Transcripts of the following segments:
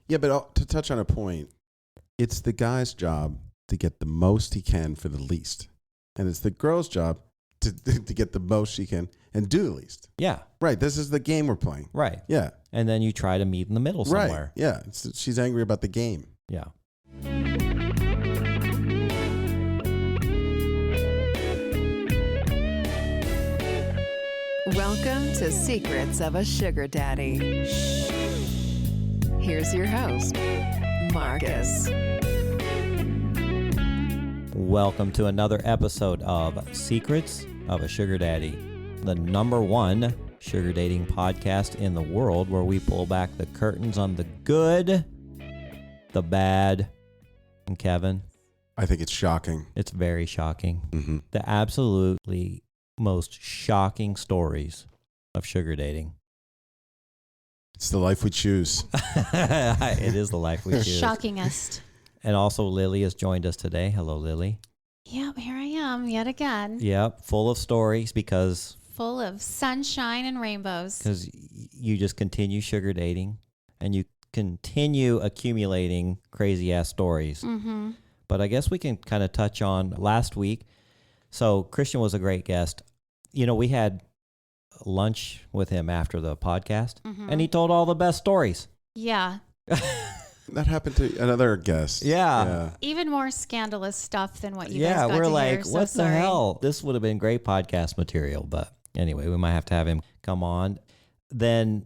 Yeah, but to touch on a point, it's the guy's job to get the most he can for the least. And it's the girl's job to get the most she can and do the least. Yeah. Right. This is the game we're playing. Right. Yeah. And then you try to meet in the middle somewhere. Right. Yeah. She's angry about the game. Yeah. Welcome to Secrets of a Sugar Daddy. Here's your host, Marcus. Welcome to another episode of Secrets of a Sugar Daddy, the #1 sugar dating podcast in the world, where we pull back the curtains on the good, the bad, and Kevin. I think it's shocking. It's very shocking. Mm-hmm. The absolutely most shocking stories of sugar dating. It's the life we choose. It is the life we choose. Shockingest. And also Lily has joined us today. Hello, Lily. Yep, here I am yet again. Yep, full of stories because Full of sunshine and rainbows. you just continue sugar dating and you continue accumulating crazy ass stories. Mm-hmm. But I guess we can kind of touch on last week. So Christian was a great guest. You know, we had lunch with him after the podcast, and he told all the best stories. Yeah. That happened to another guest. Yeah. Even more scandalous stuff than what you guys got we're to like, hear. So what sorry. the hell? This would have been great podcast material. But anyway, we might have to have him come on. Then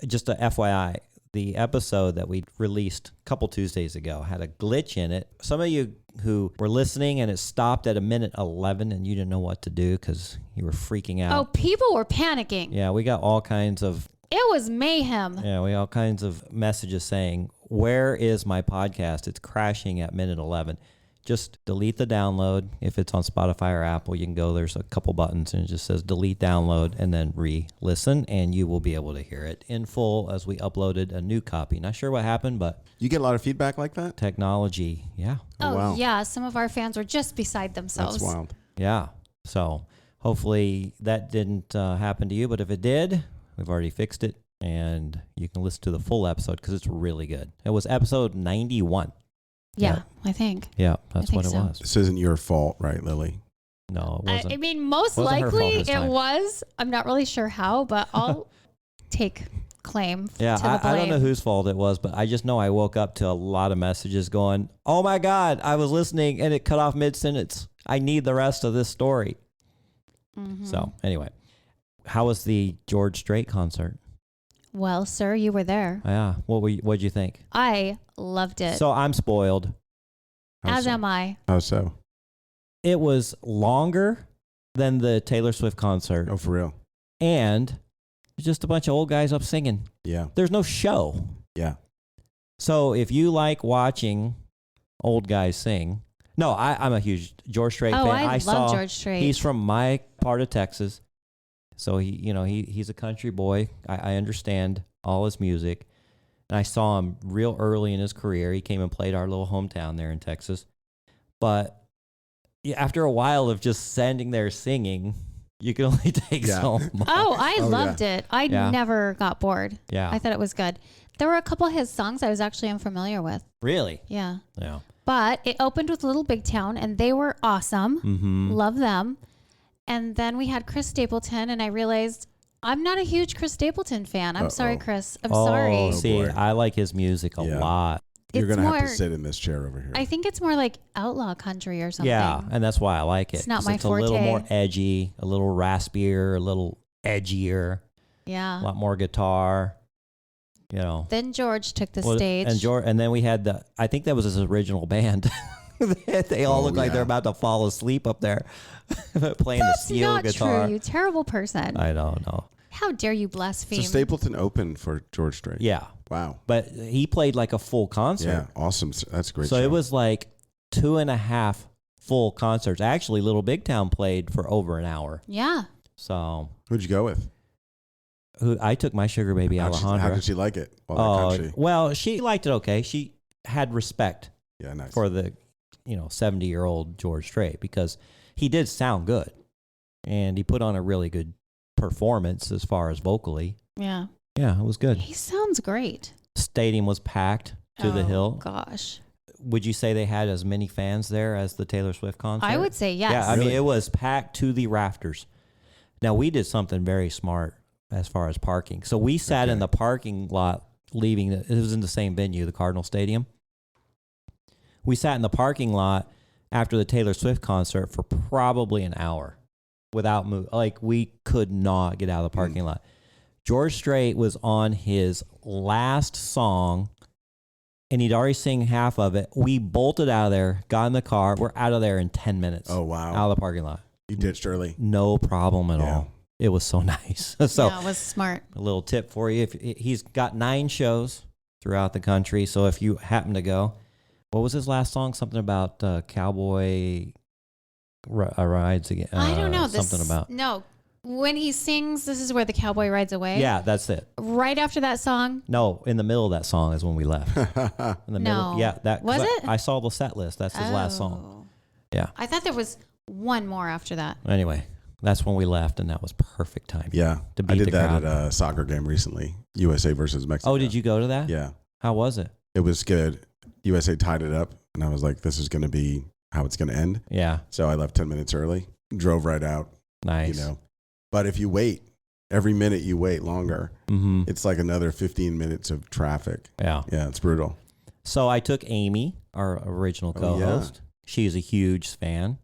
just a FYI, the episode that we released a couple Tuesdays ago had a glitch in it. Some of you who were listening and it stopped at a minute 11 and you didn't know what to do because you were freaking out. Oh, people were panicking. Yeah, we got all kinds of It was mayhem. we got all kinds of messages saying, "Where is my podcast? It's crashing at minute 11." Just delete the download. If it's on Spotify or Apple, you can go. There's a couple buttons and it just says delete download and then re-listen, and you will be able to hear it in full as we uploaded a new copy. Not sure what happened, but You get a lot of feedback like that? technology, yeah. Oh, wow. yeah. Some of our fans were just beside themselves. That's wild. Yeah. So hopefully that didn't happen to you, but if it did, we've already fixed it, and you can listen to the full episode because it's really good. It was episode 91. Yeah, I think. Yeah, that's think what it so. was. This isn't your fault, right, Lily? No, it wasn't. I mean, most Wasn't her fault likely this it time. was. I'm not really sure how, but I'll take claim Yeah, to the blame. I don't know whose fault it was, but I just know I woke up to a lot of messages going, "Oh my God, I was listening and it cut off mid-sentence. I need the rest of this story." Mhm. So anyway, how was the George Strait concert? Well, sir, you were there. Yeah, what'd you think? I loved it. So I'm spoiled. How As so? am I. How so? It was longer than the Taylor Swift concert, Oh, for real? and just a bunch of old guys up singing. Yeah. There's no show. Yeah. So if you like watching old guys sing, no, I'm a huge George Strait Oh, fan. I saw love George Strait. He's from my part of Texas, so he's a country boy. I understand all his music, and I saw him real early in his career. He came and played our little hometown there in Texas, but after a while of just standing there singing, you can only take Yeah. so much. Oh, I Oh, loved it. I Yeah. never got bored. Yeah, I thought it was good. There were a couple of his songs I was actually unfamiliar with. really. Yeah. Yeah. But it opened with Little Big Town, and they were awesome. Mm-hmm. Love them. And then we had Chris Stapleton, and I realized I'm not a huge Chris Stapleton fan. I'm sorry, Chris. I'm sorry. Oh, see, boy. I like his music a Yeah. lot. You're It's going to have more- to sit in this chair over here. I think it's more like outlaw country or something. Yeah, and that's why I like it. It's not 'cause my it's a little forte. more edgy, a little raspier, a little edgier, a Yeah. lot more guitar. You know. Then George took the Well, stage. and then we had I think that was his original band. They all Oh, look like they're yeah. about to fall asleep up there playing the That's steel not guitar. true, you terrible person. I don't know. How dare you So blaspheme? Stapleton opened for George Strait. Yeah, Wow. but he played like a full concert. Yeah. Awesome. That's a great. So show. it was like 2.5 full concerts. Actually, Little Big Town played for over an hour. Yeah. So Who'd you go with? I took my sugar baby How Alejandra. did she like it? All that Oh, country. well, she liked it okay. She had respect Yeah. Nice. for the 70-year-old George Strait because he did sound good, and he put on a really good performance as far as vocally. Yeah. Yeah, it was good. He sounds great. stadium was packed to the hill. Gosh. Would you say they had as many fans there as the Taylor Swift concert? I would say yes. Yeah, I mean, Really? it was packed to the rafters. Now, we did something very smart as far as parking. So we sat in the parking lot leaving. It was in the same venue, the Cardinal Stadium. We sat in the parking lot after the Taylor Swift concert for probably an hour without move. Like, we could not get out of the parking lot. George Strait was on his last song, and he'd already sing half of it. We bolted out of there, got in the car. We're out of there in 10 minutes. Oh, wow. Out of the parking lot. You ditched early. No problem at all. It was so nice. So Yeah, it was smart. a little tip for you. If he's got 9 shows throughout the country. So if you happen to go, what was his last song? Something about cowboy rides again. I don't know. Something about. No. When he sings, "This is where the cowboy rides away." Yeah, that's it. Right after that song. No, in the middle of that song is when we left. In the middle. No. Yeah, that Was it? I saw the set list. That's his last song. Oh. Yeah. I thought there was one more after that. Anyway, that's when we left, and that was perfect timing. Yeah. To I beat did the that crowd. at a soccer game recently, USA versus Mexico. Oh, did you go to that? Yeah. How was it? It was good. USA tied it up, and I was like, this is going to be how it's going to end. Yeah. So I left 10 minutes early, drove right out, Nice. you know. But if you wait, every minute you wait longer, Mm-hmm. it's like another 15 minutes of traffic. Yeah. Yeah, it's brutal. So I took Amy, our original Oh, yeah. co-host. She's a huge fan.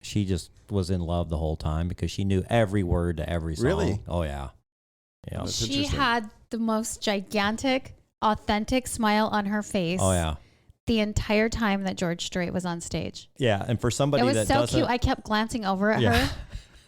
She just was in love the whole time because she knew every word to every song. Really? Oh, yeah. Yeah. That's She interesting. had the most gigantic, authentic smile on her face. Oh, yeah. The entire time that George Strait was on stage. Yeah. And for somebody It was that so doesn't. cute. I kept glancing over at Yeah. her.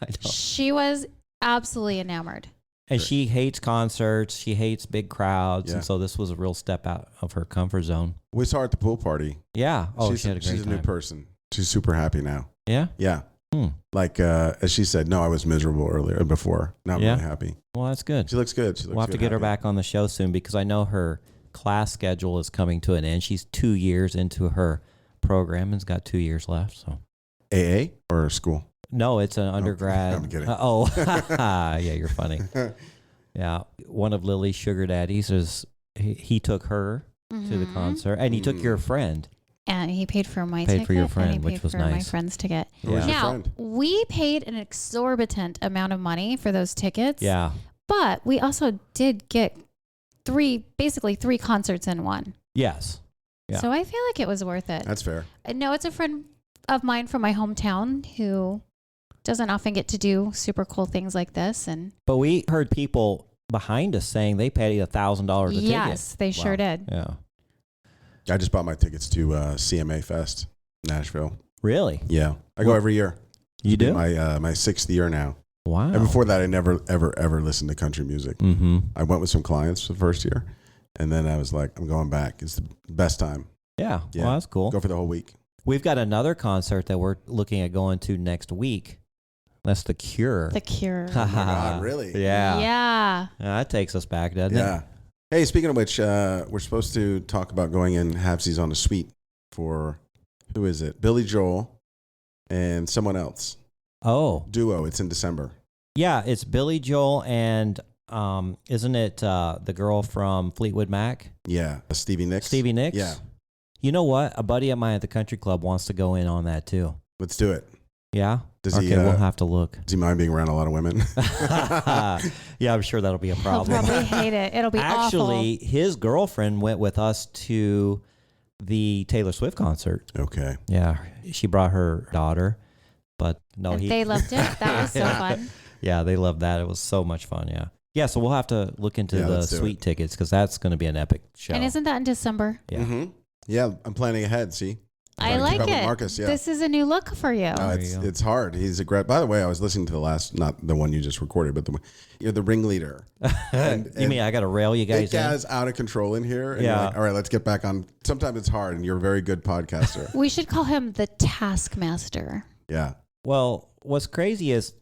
I know. She was absolutely enamored. And she hates concerts. She hates big crowds. Yeah. And so this was a real step out of her comfort zone. We saw her at the pool party. Yeah. Oh, she's she had a great she's a new time. person. She's super happy now. Yeah. Yeah. Hmm. Like, as she said, no, I was miserable earlier, before. Now I'm Yeah. really happy. Well, that's good. She looks good. She looks We'll have to good, get her happy. back on the show soon because I know her class schedule is coming to an end. She's 2 years into her program and's got 2 years left. So AA or school? no, it's an undergrad. I'm kidding. Yeah, you're funny. Yeah, one of Lily's sugar daddies is he took her to the Mhm. concert, and he took your friend. And he paid for my Paid ticket. for your and friend, he which paid was for my nice. friend's ticket. Who was Yeah. your Now, friend? we paid an exorbitant amount of money for those tickets. Yeah, But we also did get basically three concerts in one. yes, yeah. So I feel like it was worth it. That's fair. No, it's a friend of mine from my hometown who doesn't often get to do super cool things like this. And But we heard people behind us saying they paid $1,000 a ticket. yes, they sure Wow. did. Yeah. I just bought my tickets to CMA Fest, Nashville. Really? Yeah. I go Well, every year. You do? My 6th year now. Wow. And before that, I never, ever listened to country music. Mm-hmm. I went with some clients the first year, and then I was like, I'm going back. It's the best time. Yeah. Yeah. Well, that's cool. Go for the whole week. We've got another concert that we're looking at going to next week. That's The Cure. The Cure. Oh my God, really? Yeah. Yeah. That takes us back, doesn't Yeah. it? Hey, speaking of which, we're supposed to talk about going in halvesies on a suite for, who is it? Billy Joel and someone else. Oh, Duo. It's in December. yeah. It's Billy Joel and isn't it the girl from Fleetwood Mac? Yeah. Stevie Nicks. Stevie Nicks? Yeah. You know what? A buddy of mine at the country club wants to go in on that too. Let's do it. Yeah? Does Okay, he, we'll have to look. does he mind being around a lot of women? Yeah, I'm sure that'll be a He'll problem. probably hate it. It'll be Actually, his girlfriend went with us to the Taylor Swift concert. Okay. Yeah, she brought her daughter, but no, awful. And he. they loved it. That was so Yeah. fun. Yeah, they loved that. It was so much fun. Yeah, yeah. So we'll have to look into Yeah, the let's do suite it. tickets because that's going to be an epic show. And isn't that in December? Yeah. Mm-hmm. Yeah. I'm planning ahead. See? I Gotta keep like up with it. Marcus, yeah. This is a new look for you. No, There you go. it's hard. He's a great. By the way, I was listening to the last, not the one you just recorded, but the one. You're the ringleader. You mean I got to rail you It guys in? gets out of control in here. And Yeah. you're like, all right, let's get back on. Sometimes it's hard, and you're a very good podcaster. We should call him the Taskmaster. Yeah. Well, what's crazy is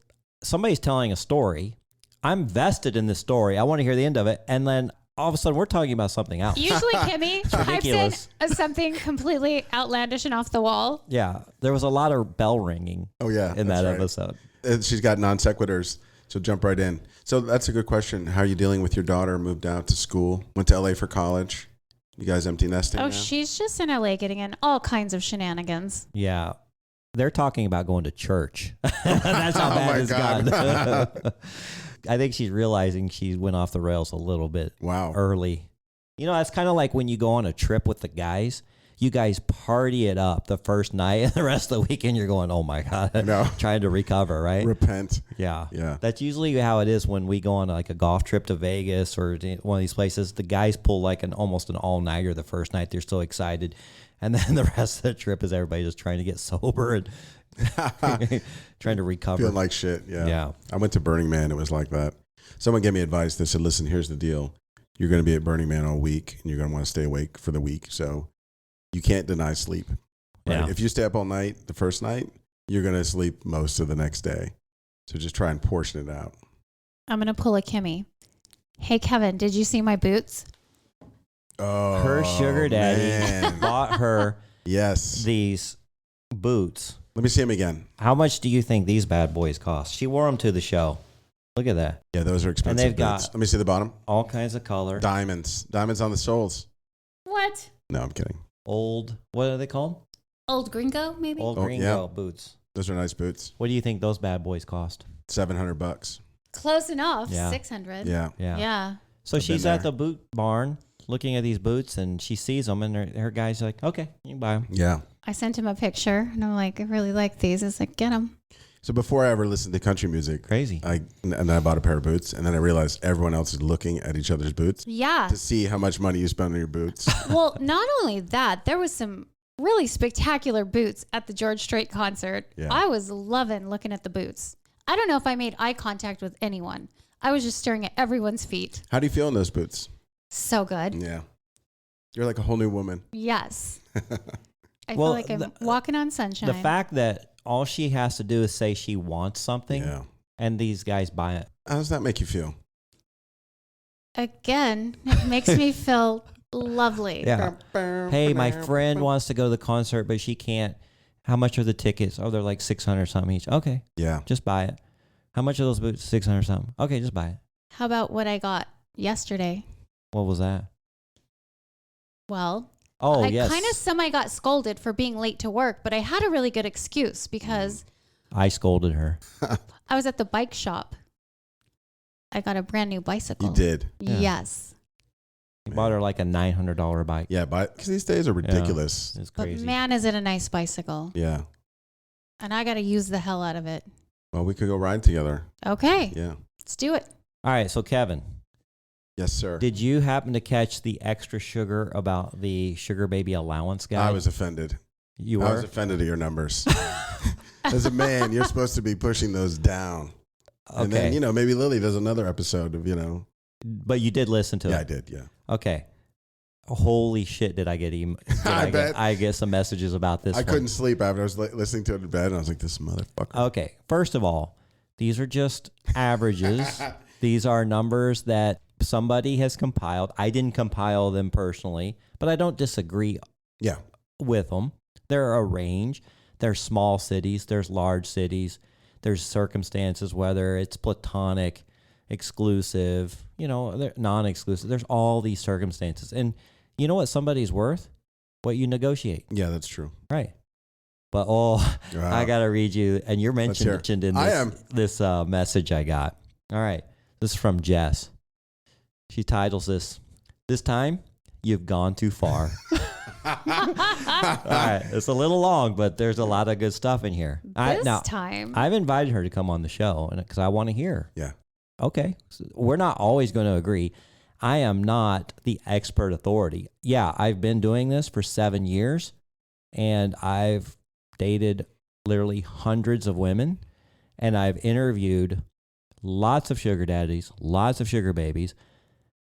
somebody's telling a story. I'm vested in this story. I want to hear the end of it, and then all of a sudden we're talking about something else. Usually Kimmy types ridiculous. in something completely outlandish and off the wall. Yeah, there was a lot of bell ringing Oh yeah. in that's that right. episode. And she's got non sequiturs. So jump right in. So that's a good question. How are you dealing with your daughter? Moved out to school, went to LA for college. You guys empty nesting Oh, now? she's just in LA getting in all kinds of shenanigans. Yeah. They're talking about going to church. That's how bad it's gotten. I think she's realizing she went off the rails a little bit early. You know, that's kind of like when you go on a trip with the guys. You guys party it up the first night, and the rest of the weekend you're going, oh my God, trying to recover, right? Repent. Yeah. Yeah. That's usually how it is when we go on like a golf trip to Vegas or one of these places. The guys pull like almost an all-nighter the first night. They're so excited. And then the rest of the trip is everybody just trying to get sober and trying to recover. Feeling like shit. Yeah. Yeah. I went to Burning Man. It was like that. Someone gave me advice. They said, listen, here's the deal. You're going to be at Burning Man all week, and you're going to want to stay awake for the week. So you can't deny sleep. Right? Yeah. If you stay up all night the first night, you're going to sleep most of the next day. So just try and portion it out. I'm going to pull a Kimmy. Hey, Kevin, did you see my boots? Oh, Her sugar daddy man. bought her Yes. these boots. Let me see him again. How much do you think these bad boys cost? She wore them to the show. Look at that. Yeah, those are expensive. And they've boots. got Let me see the bottom. all kinds of color. Diamonds. Diamonds on the soles. What? No, I'm kidding. Old, what are they called? Old Gringo, maybe? Old Oh, Gringo yeah. boots. Those are nice boots. What do you think those bad boys cost? $700. Close enough. Yeah. 600. Yeah. Yeah. Yeah. So I've she's been at there. the boot barn looking at these boots, and she sees them, and her guy's like, okay, you can buy them. Yeah. I sent him a picture, and I'm like, I really like these. He's like, get them. So before I ever listened to country music, Crazy. I bought a pair of boots, and then I realized everyone else is looking at each other's boots Yeah. to see how much money you spend on your boots. Well, not only that, there was some really spectacular boots at the George Strait concert. Yeah. I was loving looking at the boots. I don't know if I made eye contact with anyone. I was just staring at everyone's feet. How do you feel in those boots? So good. Yeah. You're like a whole new woman. Yes. I Well, feel like I'm walking on sunshine. The fact that all she has to do is say she wants something, Yeah. and these guys buy it. How does that make you feel? Again, it makes me feel lovely. Yeah. Hey, my friend wants to go to the concert, but she can't. How much are the tickets? Oh, they're like 600 something each. Okay, Yeah. just buy it. How much are those boots? 600 something. Okay, just buy it. How about what I got yesterday? What was that? Well, Oh, I yes. kind of semi got scolded for being late to work, but I had a really good excuse because I scolded her. I was at the bike shop. I got a brand new bicycle. You did. Yeah. Yes. You bought her like a $900 bike. Yeah, because these days are ridiculous. It's But crazy. man, is it a nice bicycle. Yeah. And I got to use the hell out of it. Well, we could go ride together. Okay. Yeah. Let's do it. All right, so Kevin, Yes, sir. did you happen to catch the extra sugar about the sugar baby allowance guy? I was offended. You I were? was offended at your numbers. As a man, you're supposed to be pushing those down. Okay. And then, maybe Lily does another episode of, But you did listen to Yeah, it. I did. Yeah. Okay. Holy shit, did I get bet. I get some messages about this I one. couldn't sleep after I was listening to it in bed, and I was like, this motherfucker. Okay. First of all, these are just averages. These are numbers that somebody has compiled. I didn't compile them personally, but I don't disagree Yeah. with them. They're a range. There's small cities. There's large cities. There's circumstances, whether it's platonic, exclusive, they're non-exclusive. There's all these circumstances. And you know what somebody's worth? What you negotiate. Yeah, that's true. Right. But I got to read you, and you're Let's hear. mentioned in I am. this message I got. All right. This is from Jess. She titles this time, You've Gone Too Far. All right. It's a little long, but there's a lot of good stuff in here. Time. I've invited her to come on the show because I want to hear. Yeah. Okay. So we're not always going to agree. I am not the expert authority. Yeah, I've been doing this for 7 years, and I've dated literally hundreds of women, and I've interviewed lots of sugar daddies, lots of sugar babies.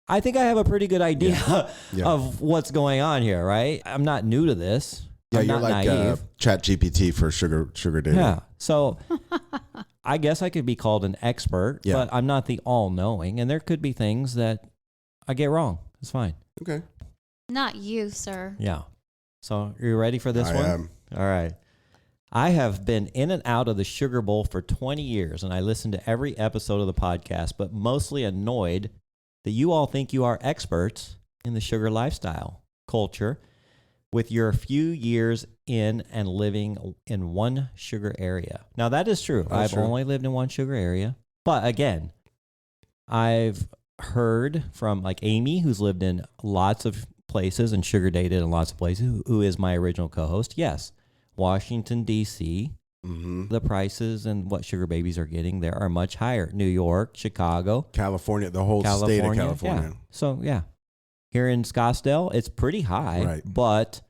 I think I have a pretty good idea Yeah. of what's going on here, right? I'm not new to this. Yeah, I'm you're not like naive. Chat GPT for sugar dating. Yeah. So I guess I could be called an expert, Yeah. but I'm not the all-knowing, and there could be things that I get wrong. It's fine. Okay. Not you, sir. Yeah. So are you ready for this I one? am. All right. I have been in and out of the sugar bowl for 20 years, and I listen to every episode of the podcast, but mostly annoyed that you all think you are experts in the sugar lifestyle culture with your few years in and living in one sugar area. Now, that is true. I've only lived in one sugar area. But again, I've heard from like Amy, who's lived in lots of places and sugar dated in lots of places, who is my original co-host. Yes. Washington, D.C., the prices and what sugar babies are getting there are much higher. New York, Chicago. California, the whole state of California. Yeah. So, yeah. Here in Scottsdale, it's pretty high, right, but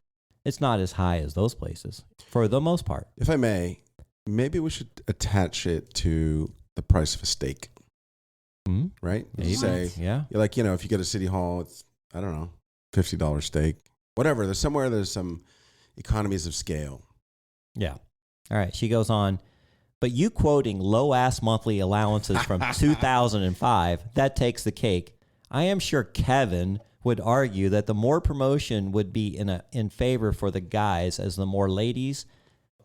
it's not as high as those places for the most part. If I may, maybe we should attach it to the price of a steak, right? Maybe. Say, yeah. Like, you know, if you go to City Hall, it's, I don't know, $50 steak, whatever. There's some economies of scale. Yeah. All right. She goes on, but you quoting low-ass monthly allowances from 2005, that takes the cake. I am sure Kevin would argue that the more promotion would be in favor for the guys as the more ladies,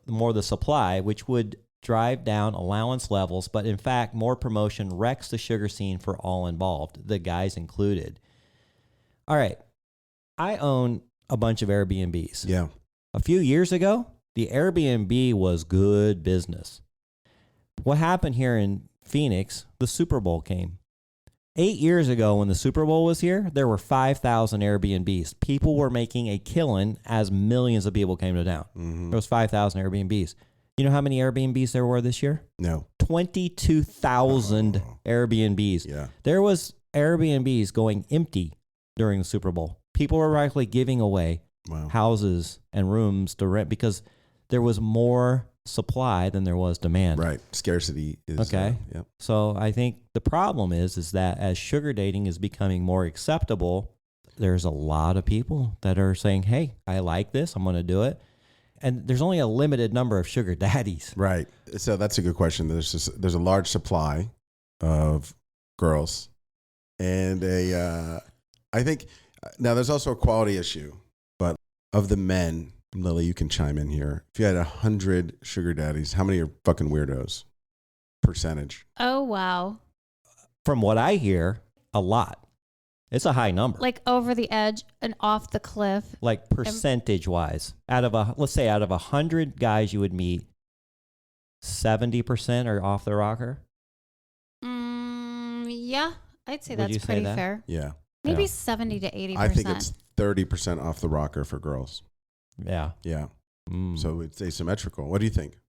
the more the supply, which would drive down allowance levels. But in fact, more promotion wrecks the sugar scene for all involved, the guys included. All right. I own a bunch of Airbnbs. Yeah. A few years ago, the Airbnb was good business. What happened here in Phoenix, the Super Bowl came. 8 years ago when the Super Bowl was here, there were 5,000 Airbnbs. People were making a killing as millions of people came to town. There was 5,000 Airbnbs. You know how many Airbnbs there were this year? No. 22,000 Airbnbs. Yeah. There was Airbnbs going empty during the Super Bowl. People were likely giving away houses and rooms to rent because there was more supply than there was demand. Right. Scarcity is okay. Yeah. So I think the problem is that as sugar dating is becoming more acceptable, there's a lot of people that are saying, "Hey, I like this. I'm going to do it." And there's only a limited number of sugar daddies. Right. So that's a good question. There's a large supply of girls, and I think now there's also a quality issue. But of the men, Lily, you can chime in here. If you had 100 sugar daddies, how many are fucking weirdos? Percentage. Oh, wow. From what I hear, a lot. It's a high number. Like over the edge and off the cliff. Like percentage wise. Let's say out of 100 guys you would meet, 70% are off the rocker? Yeah, I'd say Would you that's say pretty that? fair. Yeah. Maybe Yeah. 70 to 80%. I think it's 30% off the rocker for girls. Yeah. Yeah. So it's asymmetrical. What do you think?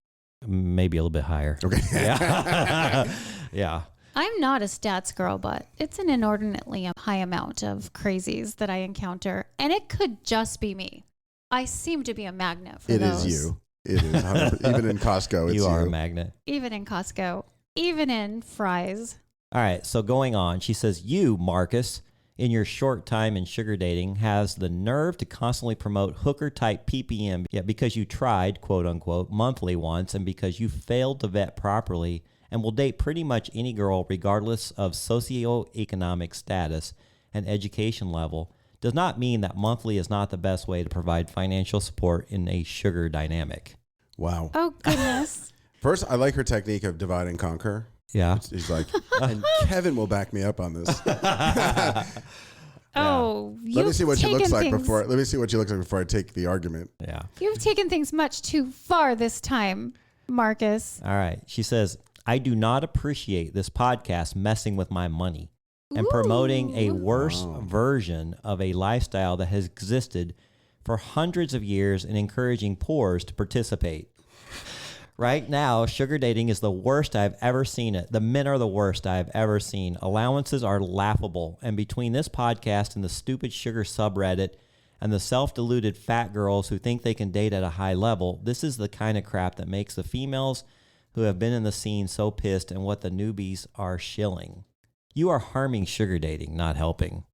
Maybe a little bit higher. Okay. Yeah. Yeah. I'm not a stats girl, but it's an inordinately high amount of crazies that I encounter. And it could just be me. I seem to be a magnet for It those. is you. It is. Even in Costco, it's You are a magnet. Even in Costco. Even in Fry's. All right. So going on, she says, you, Marcus, in your short time in sugar dating, has the nerve to constantly promote hooker-type PPM, yet because you tried, quote-unquote, monthly once, and because you failed to vet properly and will date pretty much any girl regardless of socioeconomic status and education level, does not mean that monthly is not the best way to provide financial support in a sugar dynamic. Wow. Oh, goodness. First, I like her technique of divide and conquer. Yeah. She's like, and Kevin will back me up on this. Oh, Let me see what she looks like things, before. Let me see what she looks like before I take the argument. Yeah. You've taken things much too far this time, Marcus. All right. She says, I do not appreciate this podcast messing with my money and promoting a worse version of a lifestyle that has existed for hundreds of years and encouraging poors to participate. Right now, sugar dating is the worst I've ever seen it. The men are the worst I've ever seen. Allowances are laughable. And between this podcast and the stupid sugar subreddit and the self-deluded fat girls who think they can date at a high level, this is the kind of crap that makes the females who have been in the scene so pissed and what the newbies are shilling. You are harming sugar dating, not helping.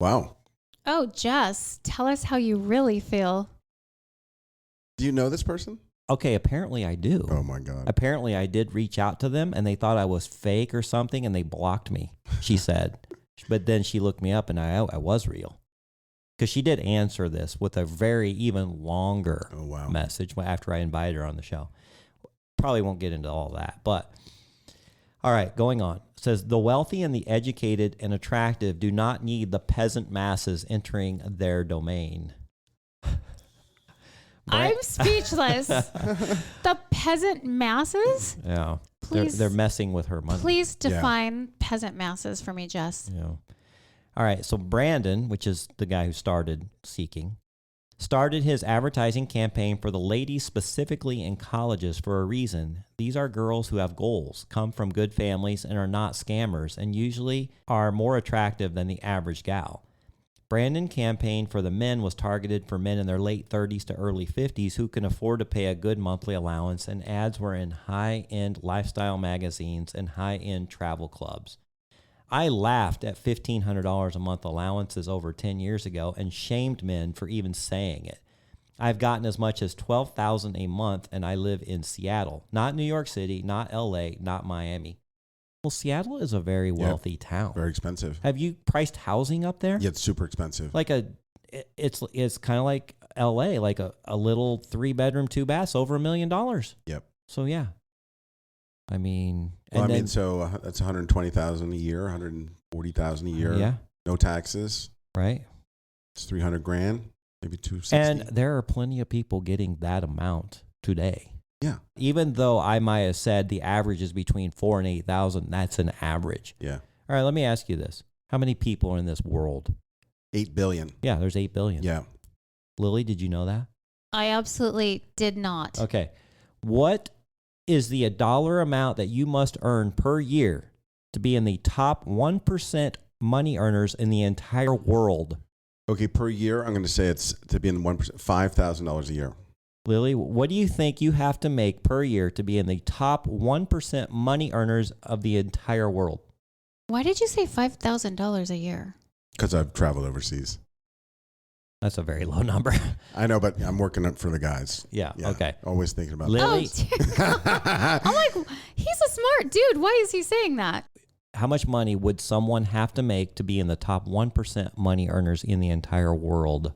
Wow. Oh, Jess, tell us how you really feel. Do you know this person? Okay, apparently I do. Oh, my God. Apparently I did reach out to them and they thought I was fake or something and they blocked me, she said. But then she looked me up and I was real. Because she did answer this with a very even longer message after I invited her on the show. probably won't get into all that. But, all right, going on. It says, the wealthy and the educated and attractive do not need the peasant masses entering their domain. I'm speechless. The peasant masses? Yeah. Please, They're messing with her money. please define peasant masses for me, Jess. Yeah. All right. So Brandon, which is the guy who started Seeking, started his advertising campaign for the ladies specifically in colleges for a reason. These are girls who have goals, come from good families, and are not scammers, and usually are more attractive than the average gal. Brandon campaign for the men was targeted for men in their late 30s to early 50s who can afford to pay a good monthly allowance, and ads were in high-end lifestyle magazines and high-end travel clubs. I laughed at $1,500 a month allowances over 10 years ago and shamed men for even saying it. I've gotten as much as $12,000 a month, and I live in Seattle, not New York City, not LA, not Miami. Well, Seattle is a very wealthy town. Very expensive. Have you priced housing up there? Yeah, it's super expensive. It's kind of like LA, like a little 3-bedroom, 2-bath, over $1 million. Yep. So yeah, I mean, so that's $120,000 a year, $140,000 a year. Yeah. No taxes. Right. It's $300,000, maybe $260,000. And there are plenty of people getting that amount today. Yeah. Even though I might have said the average is between 4,000 and 8,000, that's an average. Yeah. All right, let me ask you this: how many people are in this world? 8 billion. Yeah, there's 8 billion. Yeah. Lily, did you know that? I absolutely did not. Okay. What is the dollar amount that you must earn per year to be in the top 1% money earners in the entire world? Okay, per year, I'm going to say it's to be in 1%, $5,000 a year. Lily, what do you think you have to make per year to be in the top 1% money earners of the entire world? Why did you say $5,000 a year? Because I've traveled overseas. That's a very low number. I know, but I'm working it for the guys. Yeah, okay. Always thinking about Lily, I'm like, he's a smart dude. Why is he saying that? how much money would someone have to make to be in the top 1% money earners in the entire world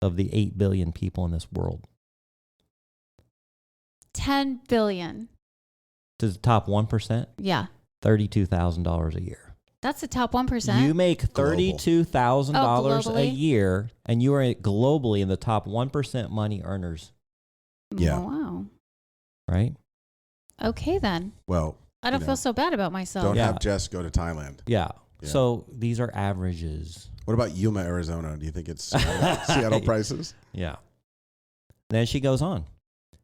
of the 8 billion people in this world? 10 billion. To the top 1%? Yeah. $32,000 a year. That's the top 1%. You make $32,000 a globally? year, and you are globally in the top 1% money earners, Yeah. Oh, wow. right? Okay, then. Well, I don't you feel know, so bad about myself. don't Yeah. have Jess go to Thailand. Yeah. Yeah. So these are averages. What about Yuma, Arizona? Do you think it's Seattle prices? Yeah. Then she goes on.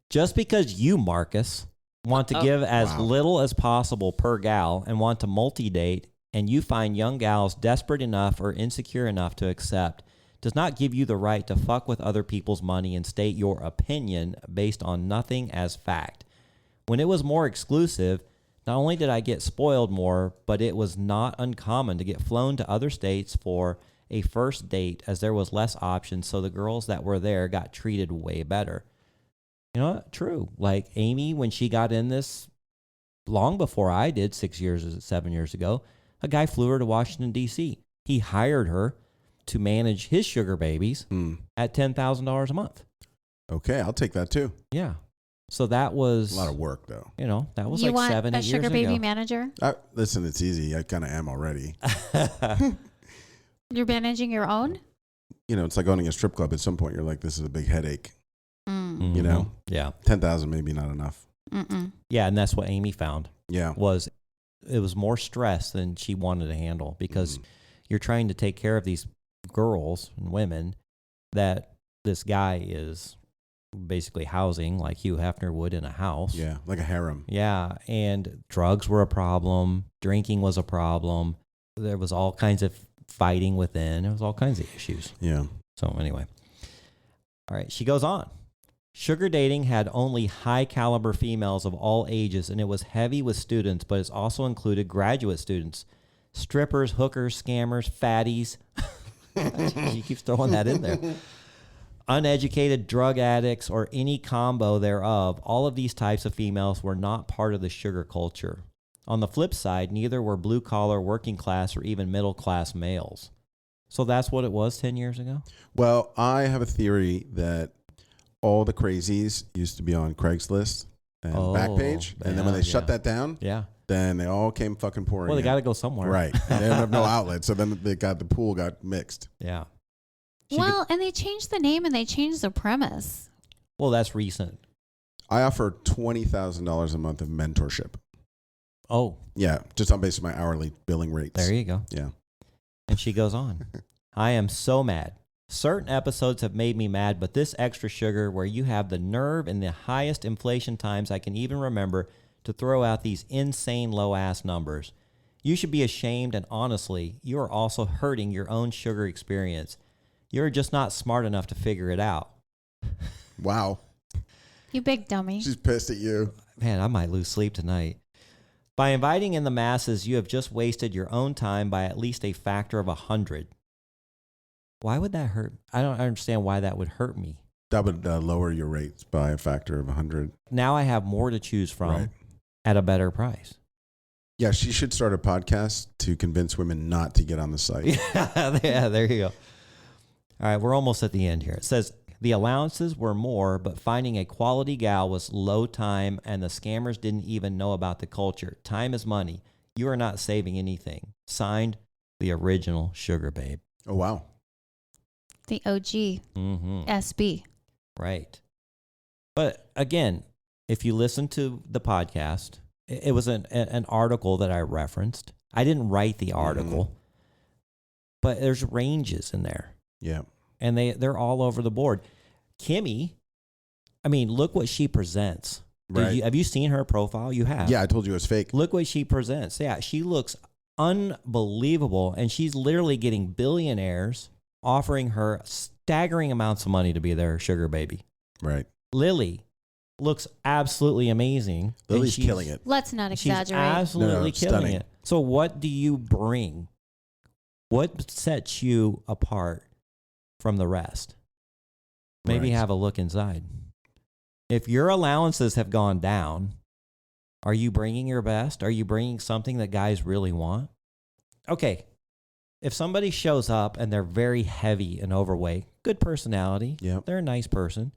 Just because you, Marcus, want to give as Wow. little as possible per gal and want to multi-date, and you find young gals desperate enough or insecure enough to accept, does not give you the right to fuck with other people's money and state your opinion based on nothing as fact. When it was more exclusive, not only did I get spoiled more, but it was not uncommon to get flown to other states for a first date as there was less options, so the girls that were there got treated way better. You know what? True. Like Amy, when she got in this long before I did, 7 years ago, a guy flew her to Washington, D.C. He hired her to manage his sugar babies at $10,000 a month. Okay, I'll take that too. Yeah. So that was A lot of work though. You know, that was You like want 7, a 8 years sugar baby ago. manager? Listen, it's easy. I kind of am already. You're managing your own? You know, it's like owning a strip club. At some point, you're like, this is a big headache. Mm. You know? Yeah. 10,000 maybe not enough. Mm-mm. Yeah, and that's what Amy found Yeah. was it was more stress than she wanted to handle because you're trying to take care of these girls and women that this guy is basically housing like Hugh Hefner would in a house. Yeah, like a harem. Yeah, and drugs were a problem. Drinking was a problem. There was all kinds of fighting within. There was all kinds of issues. Yeah. So anyway. All right, she goes on. Sugar dating had only high caliber females of all ages, and it was heavy with students, but it's also included graduate students, strippers, hookers, scammers, fatties. She keeps throwing that in there. Uneducated drug addicts or any combo thereof. All of these types of females were not part of the sugar culture. On the flip side, neither were blue collar, working class, or even middle class males. So that's what it was 10 years ago? Well, I have a theory that all the crazies used to be on Craigslist and Oh, Backpage. And then when yeah, they shut yeah. that down, Yeah. then they all came fucking pouring Well, they in. got to go somewhere. Right. And they have no outlet. So then the pool got mixed. Yeah. And they changed the name and they changed the premise. Well, that's recent. I offer $20,000 a month of mentorship. Oh, Yeah, just on basis of my hourly billing rates. there you go. Yeah. And she goes on. I am so mad. Certain episodes have made me mad, but this extra sugar where you have the nerve in the highest inflation times I can even remember to throw out these insane low-ass numbers. You should be ashamed, and honestly, you are also hurting your own sugar experience. You're just not smart enough to figure it out. Wow. You big dummy. She's pissed at you. Man, I might lose sleep tonight. By inviting in the masses, you have just wasted your own time by at least a factor of 100. Why would that hurt? I don't understand why that would hurt me. That would lower your rates by a factor of 100. Now I have more to choose from Right. at a better price. Yeah, she should start a podcast to convince women not to get on the site. Yeah, there you go. All right, we're almost at the end here. It says, the allowances were more, but finding a quality gal was low time, and the scammers didn't even know about the culture. Time is money. You are not saving anything. Signed, the original Sugar Babe. Oh, wow. The OG Mm-hmm. SB. Right. But again, if you listen to the podcast, it was an article that I referenced. I didn't write the article, but there's ranges in there. Yeah. And they're all over the board. Kimmy, I mean, look what she presents. Right. Have you seen her profile? You have. Yeah, I told you it was fake. Look what she presents. Yeah, she looks unbelievable, and she's literally getting billionaires offering her staggering amounts of money to be their sugar baby. Right. Lily looks absolutely amazing. and Lily's she's- killing it. Let's not She's exaggerate. absolutely No, killing stunning. it. So what do you bring? What sets you apart from the rest? Maybe Right. have a look inside. If your allowances have gone down, are you bringing your best? Are you bringing something that guys really want? Okay. If somebody shows up and they're very heavy and overweight, good personality, Yep. they're a nice person,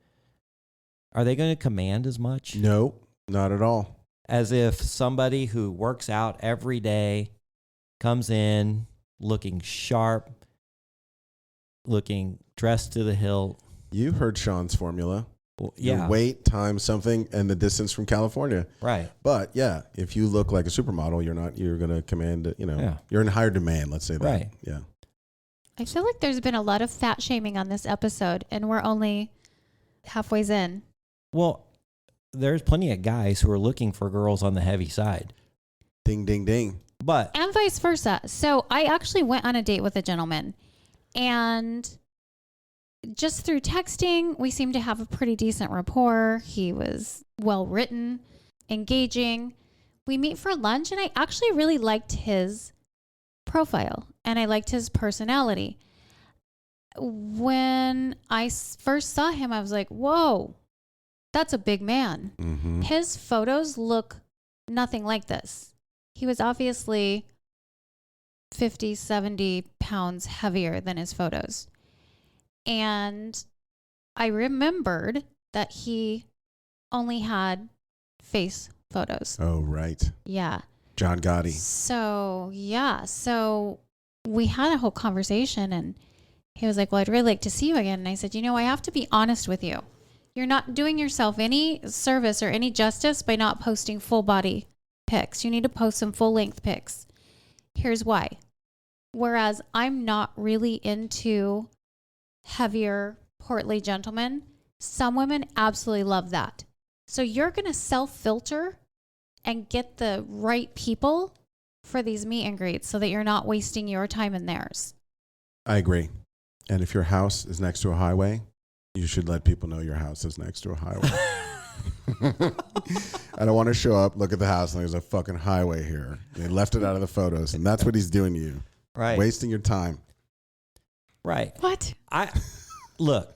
are they going to command as much No, not at all. as if somebody who works out every day comes in looking sharp, looking dressed to the hilt? You heard Sean's formula. Yeah, Your weight times something and the distance from California. right. But yeah, if you look like a supermodel, you're going to command, Yeah. you're in higher demand, let's say that. Right. Yeah. I feel like there's been a lot of fat shaming on this episode, and we're only halfway in. Well, there's plenty of guys who are looking for girls on the heavy side, Ding, ding, ding. but And vice versa. So I actually went on a date with a gentleman, and just through texting, we seemed to have a pretty decent rapport. He was well written, engaging. We meet for lunch, and I actually really liked his profile and I liked his personality. When I first saw him, I was like, whoa, that's a big man. Mm-hmm. His photos look nothing like this. He was obviously 50, 70 pounds heavier than his photos. And I remembered that he only had face photos. Oh, right. Yeah. John Gotti. So, yeah. So we had a whole conversation, and he was like, well, I'd really like to see you again. And I said, I have to be honest with you. You're not doing yourself any service or any justice by not posting full body pics. You need to post some full length pics. Here's why. Whereas I'm not really into heavier, portly gentlemen, some women absolutely love that. So you're going to self-filter and get the right people for these meet and greets so that you're not wasting your time and theirs. I agree. And if your house is next to a highway, you should let people know your house is next to a highway. I don't want to show up, look at the house, and there's a fucking highway here. They left it out of the photos, and that's what he's doing to you. right, Wasting your time. right. What? Look,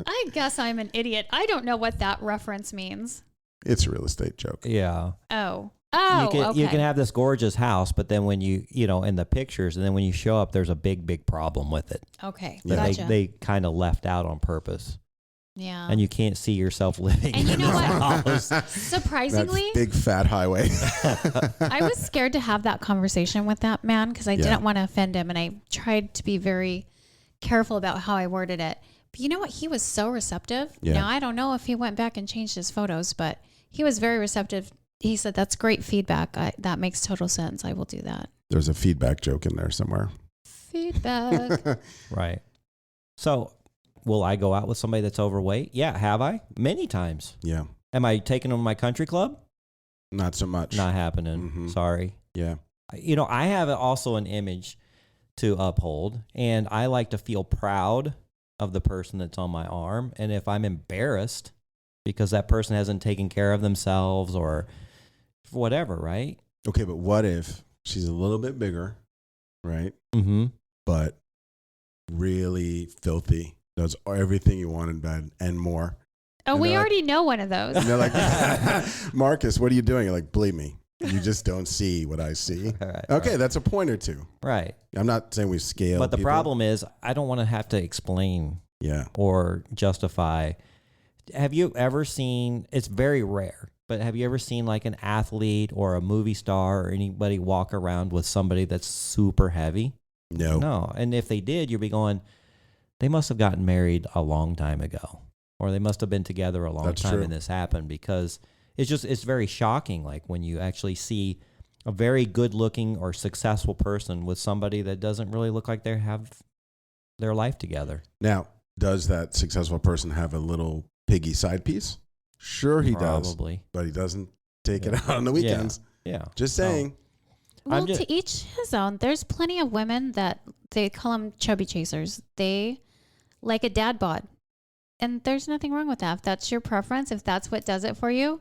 I guess I'm an idiot. I don't know what that reference means. It's a real estate joke. yeah. Oh, You okay. can have this gorgeous house, but then when you in the pictures, and then when you show up, there's a big problem with it Okay, that gotcha. they kind of left out on purpose. Yeah. and you can't see yourself living And you in know this what? house. Surprisingly, That big fat highway. I was scared to have that conversation with that man because I didn't want to offend him. And I tried to be very careful about how I worded it. But you know what? He was so receptive. Yeah. Now, I don't know if he went back and changed his photos, but he was very receptive. He said, that's great feedback. That makes total sense. I will do that. There's a feedback joke in there somewhere. Feedback. Right. So, will I go out with somebody that's overweight? Yeah. Have I? Many times. Yeah. Am I taking them to my country club? Not so much. Not happening. Mhm. Sorry. Yeah. You know, I have also an image to uphold, and I like to feel proud of the person that's on my arm. And if I'm embarrassed because that person hasn't taken care of themselves or whatever, right? Okay, but what if she's a little bit bigger, right? Mm-hmm. But really filthy, does everything you want in bed and more. Oh, And we they're like- already know one of those. And they're like, Marcus, what are you doing? You're like, believe me, you just don't see what I see. Right, Okay, that's a point or two. Right. I'm not saying we scale. But the people. problem is, I don't want to have to explain Yeah. or justify. Have you ever seen, it's very rare, but have you ever seen like an athlete or a movie star or anybody walk around with somebody that's super heavy? No. No. And if they did, you'd be going, they must have gotten married a long time ago, or they must have been together a long That's time true. and this happened, because it's very shocking. Like when you actually see a very good looking or successful person with somebody that doesn't really look like they have their life together. Now, does that successful person have a little piggy side piece? Sure, he does. Probably. But he doesn't take it Yeah. out on the weekends. Yeah. Just No. saying. Well, just- to each his own. There's plenty of women that they call them chubby chasers. They like a dad bod. And there's nothing wrong with that. If that's your preference, if that's what does it for you.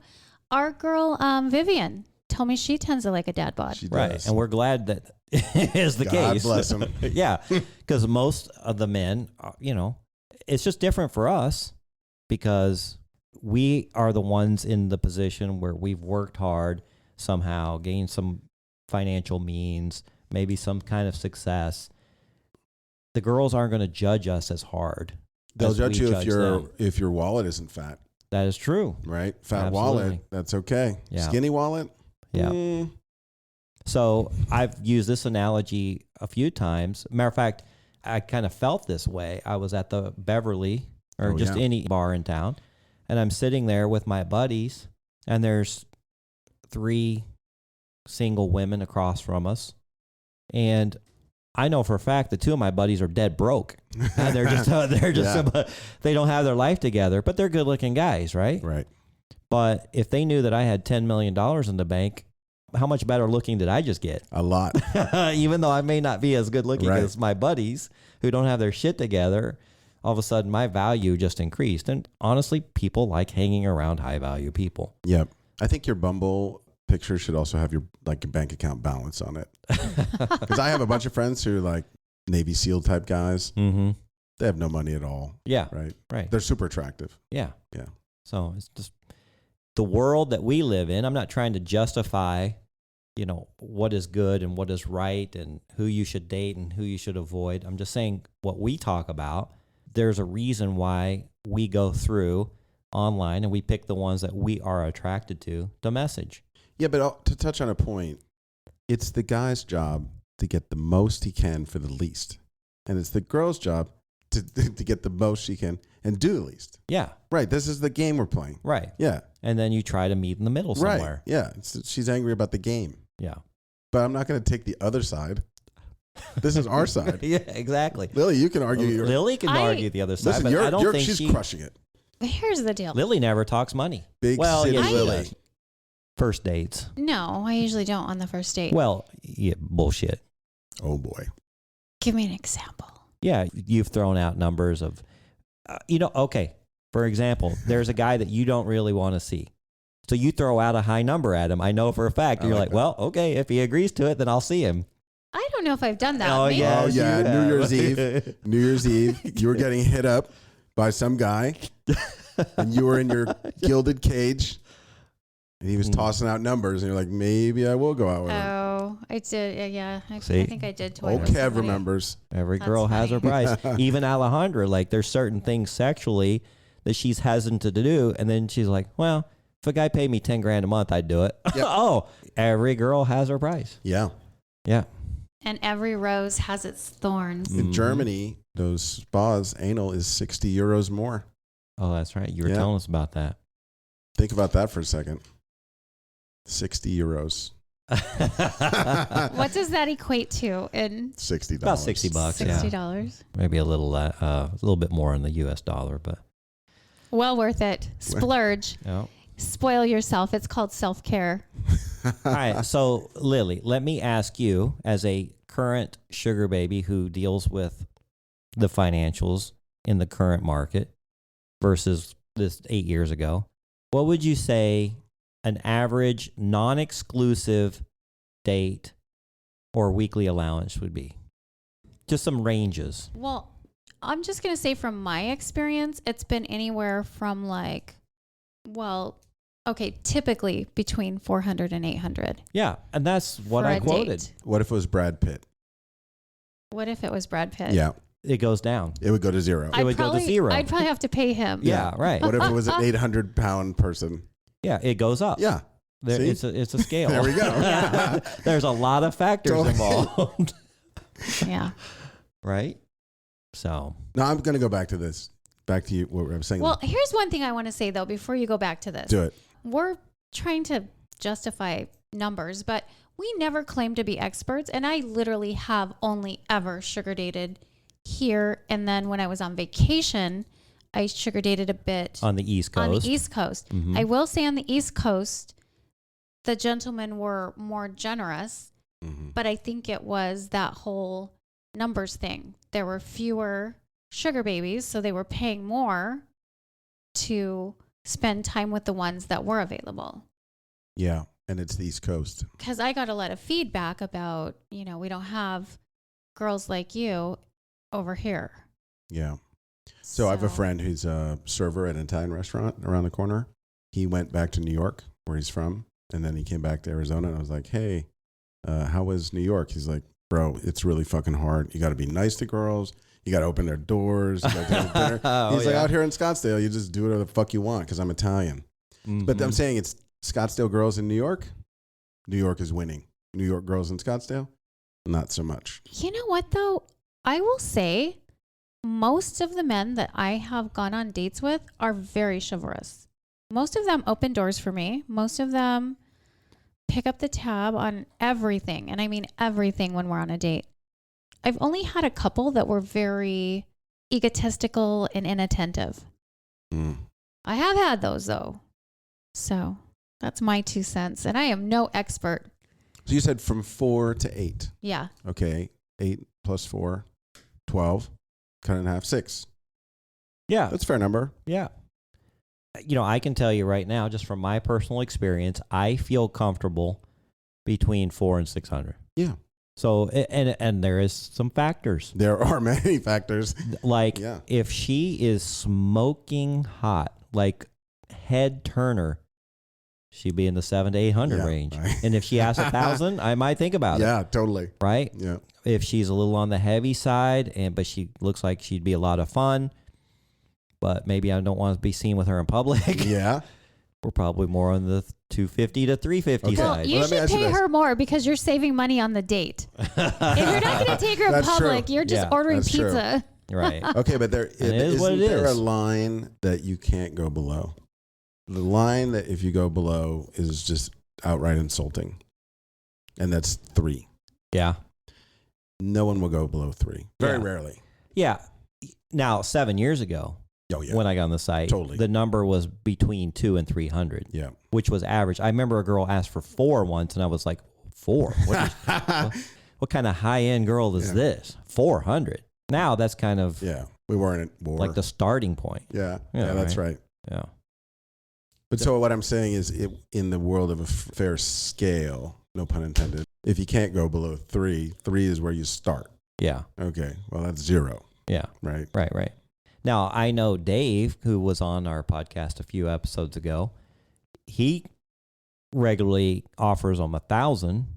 Our girl, Vivian, told me she tends to like a dad bod. She Right. does. And we're glad that is the God case. bless him. Yeah. Because most of the men, it's just different for us because we are the ones in the position where we've worked hard somehow, gained some financial means, maybe some kind of success. The girls aren't going to judge us as hard. They'll as judge we you them. if your wallet isn't fat, That is true. right? Fat Absolutely. wallet, that's okay. Yeah. Skinny wallet, Yeah. So I've used this analogy a few times. Matter of fact, I kind of felt this way. I was at the Beverly or Oh, just yeah. any bar in town, and I'm sitting there with my buddies, and there's 3 single women across from us, and I know for a fact that 2 of my buddies are dead broke. And they're just Yeah. they don't have their life together, but they're good looking guys, right? right. But if they knew that I had $10 million in the bank, how much better looking did I just get? A lot. Even though I may not be as good looking Right. as my buddies who don't have their shit together, all of a sudden my value just increased. And honestly, people like hanging around high value people. Yep. I think your Bumble picture should also have your bank account balance on it. Because I have a bunch of friends who are like Navy SEAL type guys. Mm-hmm. They have no money at all, Yeah. right? Right. They're super attractive. Yeah. Yeah. So it's just the world that we live in. I'm not trying to justify, what is good and what is right and who you should date and who you should avoid. I'm just saying what we talk about. There's a reason why we go through online and we pick the ones that we are attracted to message. Yeah, but to touch on a point, it's the guy's job to get the most he can for the least. And it's the girl's job to get the most she can and do the least. Yeah. Right. This is the game we're playing. Right. Yeah. And then you try to meet in the middle somewhere. Right. Yeah. She's angry about the game. Yeah. But I'm not going to take the other side. This is our side. Yeah, exactly. Lily, you can argue. Lily can I- argue the other side, Listen, but I don't think she's crushing it. But here's the deal. Lily never talks money. Big Well, city yeah, she Lily. does. First dates. No, I usually don't on the first date. Well, yeah, bullshit. Oh, boy. Give me an example. Yeah, you've thrown out numbers of, okay. For example, there's a guy that you don't really want to see. So you throw out a high number at him. I know for a fact. I You're like like, that. well, okay, if he agrees to it, then I'll see him. I don't know if I've done that. Oh, Maybe. yeah. Oh, Yes, yeah. you New have. Year's Eve. New Year's Eve. You were getting hit up by some guy, and you were in your gilded cage, and he was tossing out numbers, and you're like, maybe I will go out with him. Oh, I did. Yeah. I See? think I did Oh, twice. Kev remembers. Every That's girl has her funny. price. Even Alejandra, like there's certain things sexually that she's hesitant to do. And then she's like, well, if a guy paid me 10 grand a month, I'd do it. Yep. Oh, every girl has her price. Yeah. Yeah. And every rose has its thorns. In Germany, those spas, anal is 60 euros more. Oh, that's right. You were Yeah. telling us about that. Think about that for a second. 60 euros. What does that equate to in $60. About $60. $60? Yeah. Maybe a little bit more in the US dollar, but Well worth it. Splurge. yeah. Spoil yourself. It's called self-care. All right. So, Lily, let me ask you, as a current sugar baby who deals with the financials in the current market versus this 8 years ago, what would you say an average non-exclusive date or weekly allowance would be? Just some ranges. Well, I'm just going to say from my experience, it's been anywhere from typically between 400 and 800. Yeah. And that's what for I a quoted. date. What if it was Brad Pitt? What if it was Brad Pitt? Yeah. It goes down. It would go to zero. It would go to zero. I'd probably have to pay him. Yeah, right. What if it was an 800-pound person? Yeah, it goes up. Yeah. See? It's a scale. There we go. Yeah. There's a lot of factors Totally. involved. Yeah. Right? So, No, I'm going to go back to this. Back to you, what I was saying. Well, here's one thing I want to say, though, before you go back to this. Do it. We're trying to justify numbers, but we never claim to be experts. And I literally have only ever sugar dated here. And then when I was on vacation, I sugar dated a bit on the East Coast. on the East Coast. Mhm. I will say on the East Coast, the gentlemen were more generous, but I think it was that whole numbers thing. There were fewer sugar babies, so they were paying more to spend time with the ones that were available. Yeah. And it's the East Coast. Because I got a lot of feedback about, we don't have girls like you over here. Yeah. So I have a friend who's a server at an Italian restaurant around the corner. He went back to New York, where he's from, and then he came back to Arizona. And I was like, hey, how was New York? He's like, bro, it's really fucking hard. You got to be nice to girls. You got to open their doors. You gotta take them dinner. Oh, He's like, yeah. out here in Scottsdale, you just do whatever the fuck you want because I'm Italian. But I'm saying it's Scottsdale girls in New York. New York is winning. New York girls in Scottsdale, not so much. You know what, though? I will say most of the men that I have gone on dates with are very chivalrous. Most of them open doors for me. Most of them pick up the tab on everything. And I mean everything when we're on a date. I've only had a couple that were very egotistical and inattentive. I have had those, though. So that's my 2 cents. And I am no expert. So you said from 4 to 8. Yeah. Okay. 8 plus 4, 12. Cut it in half, 6. Yeah. That's a fair number. Yeah. I can tell you right now, just from my personal experience, I feel comfortable between 400 and 600. Yeah. So, and there is some factors. There are many factors. Like Yeah. if she is smoking hot, like head turner, she'd be in the 700 to 800 Yeah, range. right. And if she asks 1,000, I might think about it. Yeah, totally. Right? Yeah. If she's a little on the heavy side, but she looks like she'd be a lot of fun, but maybe I don't want to be seen with her in public. Yeah. We're probably more on the 250 to 350 Okay. Well, side. you Well, let me should ask you pay this. her more because you're saving money on the date. If you're not going to take her in That's public, true. you're just Yeah, ordering that's true. pizza. Right. Okay, but there And it is what isn't it there a is. line that you can't go below. The line that if you go below is just outright insulting. And that's 3. Yeah. No one will go below 3. Very Yeah. rarely. Yeah. Now, 7 years ago, Oh yeah. when I got on the site, Totally. the number was between 200 and 300, Yeah. which was average. I remember a girl asked for 4 once, and I was like, 4? What kind of high-end girl is Yeah. this? 400. Now that's kind of Yeah. We weren't at war. like the starting point. Yeah. Yeah, Yeah, that's right. Yeah. But so what I'm saying is in the world of a fair scale, no pun intended, if you can't go below 3, 3 is where you start. Yeah. Okay. Well, that's 0, Yeah. right? Right. Now, I know Dave, who was on our podcast a few episodes ago, he regularly offers them 1,000,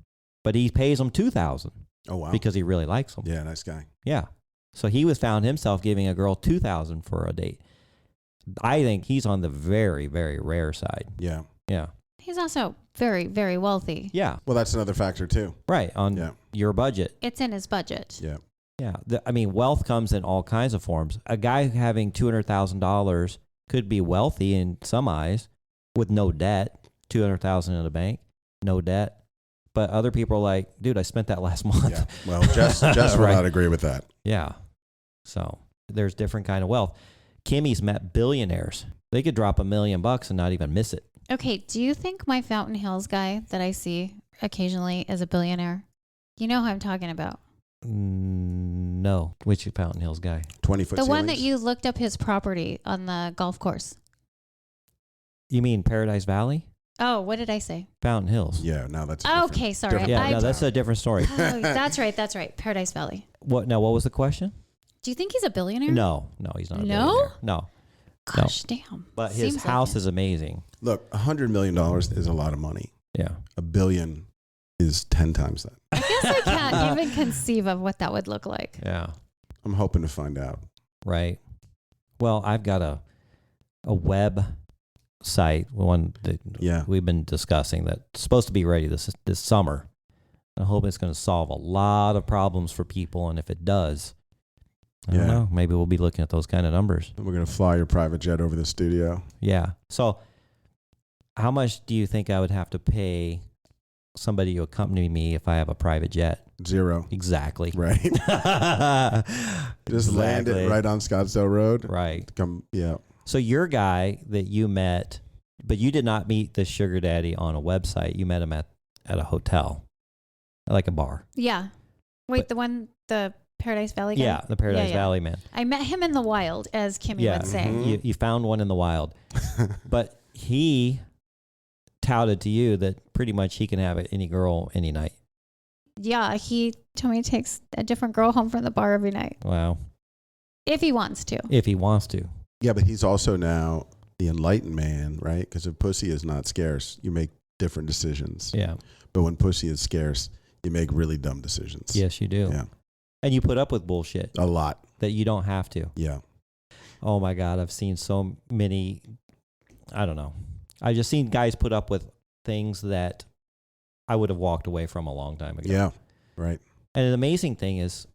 but he pays them 2,000 Oh, wow. because he really likes them. Yeah, nice guy. Yeah. So he found himself giving a girl 2,000 for a date. I think he's on the very, very rare side. Yeah. Yeah. He's also very, very wealthy. Yeah. Well, that's another factor too. Right. On your budget. It's in his budget. Yeah. Yeah. I mean, wealth comes in all kinds of forms. A guy having $200,000 could be wealthy in some eyes with no debt, $200,000 in the bank, no debt. But other people are like, dude, I spent that last month. Yeah. Well, Jess will not agree with that. Yeah. So there's different kind of wealth. Kimmy's met billionaires. They could drop $1 million and not even miss it. Okay, do you think my Fountain Hills guy that I see occasionally is a billionaire? You know who I'm talking about. No. Which Fountain Hills guy? 20-foot The one that ceilings? you looked up his property on the golf course. You mean Paradise Valley? Oh, what did I say? Fountain Hills. Yeah, no, that's a different- Okay, sorry. different- Yeah, no, that's a different story. Oh, that's right. Paradise Valley. What was the question? Do you think he's a billionaire? No, he's not a No? billionaire. No. Gosh, damn. But his Seems house like it. is amazing. Look, $100 million is a lot of money. Yeah. $1 billion is 10 times that. I guess I can't even conceive of what that would look like. Yeah. I'm hoping to find out. Right. Well, I've got a web site, one that we've been discussing that's supposed to be ready this summer. I hope it's going to solve a lot of problems for people, and if it does, I don't know, maybe we'll be looking at those kind of numbers. We're going to fly your private jet over the studio. Yeah. So how much do you think I would have to pay somebody to accompany me if I have a private jet? 0. Exactly. Right. Just land it right on Scottsdale Road. Right. Yeah. So your guy that you met, but you did not meet the sugar daddy on a website. You met him at a hotel, like a bar. Yeah. Wait, the Paradise Valley guy? Yeah, the Paradise Valley man. I met him in the wild, as Kimmy would say. Mm-hmm. You found one in the wild. But he touted to you that pretty much he can have any girl any night. Yeah, he told me he takes a different girl home from the bar every night. Wow. If he wants to. If he wants to. Yeah, but he's also now the enlightened man, right? Because if pussy is not scarce, you make different decisions. Yeah. But when pussy is scarce, you make really dumb decisions. Yes, you do. Yeah. And you put up with bullshit A lot. that you don't have to. Yeah. Oh my God, I've seen so many, I don't know. I've just seen guys put up with things that I would have walked away from a long time ago. Yeah. Right. And the amazing thing is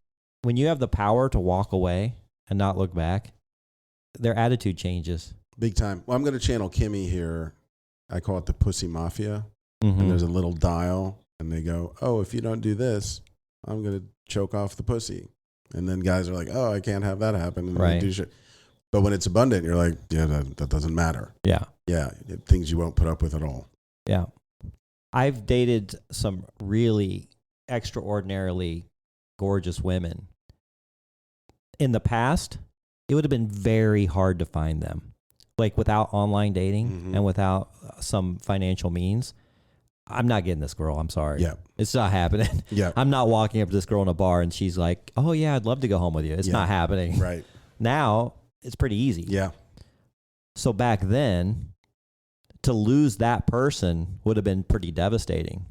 when you have the power to walk away and not look back, their attitude changes. Big time. Well, I'm going to channel Kimmy here. I call it the pussy mafia. Mm-hmm. And there's a little dial and they go, oh, if you don't do this, I'm going to choke off the pussy. And then guys are like, oh, I can't have that happen. And Right. they do shit. But when it's abundant, you're like, yeah, that doesn't matter. Yeah. Yeah. Things you won't put up with at all. Yeah. I've dated some really extraordinarily gorgeous women. In the past, it would have been very hard to find them. Like without online dating and without some financial means, I'm not getting this girl. I'm sorry. Yeah. It's not happening. Yeah. I'm not walking up to this girl in a bar and she's like, oh yeah, I'd love to go home with you. It's not happening. Right. Now it's pretty easy. Yeah. So back then, to lose that person would have been pretty devastating.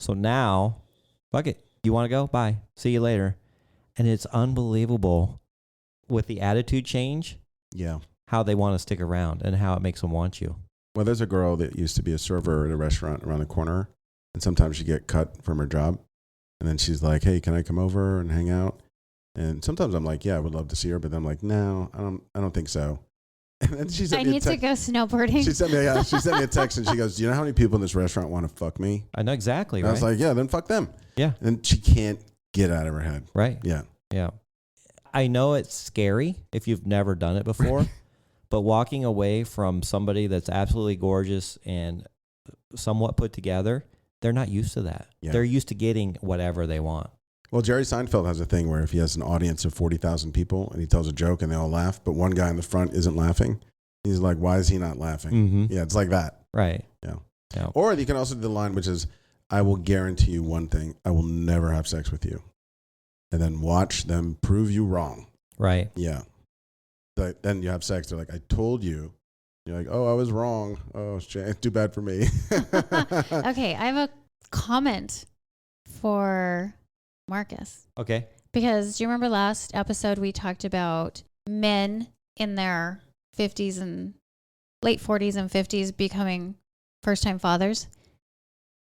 So now, fuck it. You want to go? Bye. See you later. And it's unbelievable with the attitude change, Yeah. how they want to stick around and how it makes them want you. Well, there's a girl that used to be a server at a restaurant around the corner, and sometimes she get cut from her job, and then she's like, "Hey, can I come over and hang out?" And sometimes I'm like, "Yeah, I would love to see her," but then I'm like, "No, I don't think so." And then she sent I me a need to go snowboarding. She sent me a text, and she goes, "Do you know how many people in this restaurant want to fuck me?" I know exactly, And right? I was like, "Yeah, then fuck them." Yeah. And she can't get out of her head. Right. Yeah. Yeah. I know it's scary if you've never done it before, but walking away from somebody that's absolutely gorgeous and somewhat put together, they're not used to that. Yeah. They're used to getting whatever they want. Well, Jerry Seinfeld has a thing where if he has an audience of 40,000 people and he tells a joke and they all laugh, but one guy in the front isn't laughing, he's like, "Why is he not laughing?" Mm-hmm. Yeah, it's like that. Right. Yeah. Yeah. Or you can also do the line, which is, "I will guarantee you one thing, I will never have sex with you." And then watch them prove you wrong. Right. Yeah. Then you have sex. They're like, "I told you." You're like, "Oh, I was wrong. Oh, shit. Too bad for me." Okay, I have a comment for Marcus. Okay. Because do you remember last episode we talked about men in their 50s and late 40s and 50s becoming first-time fathers,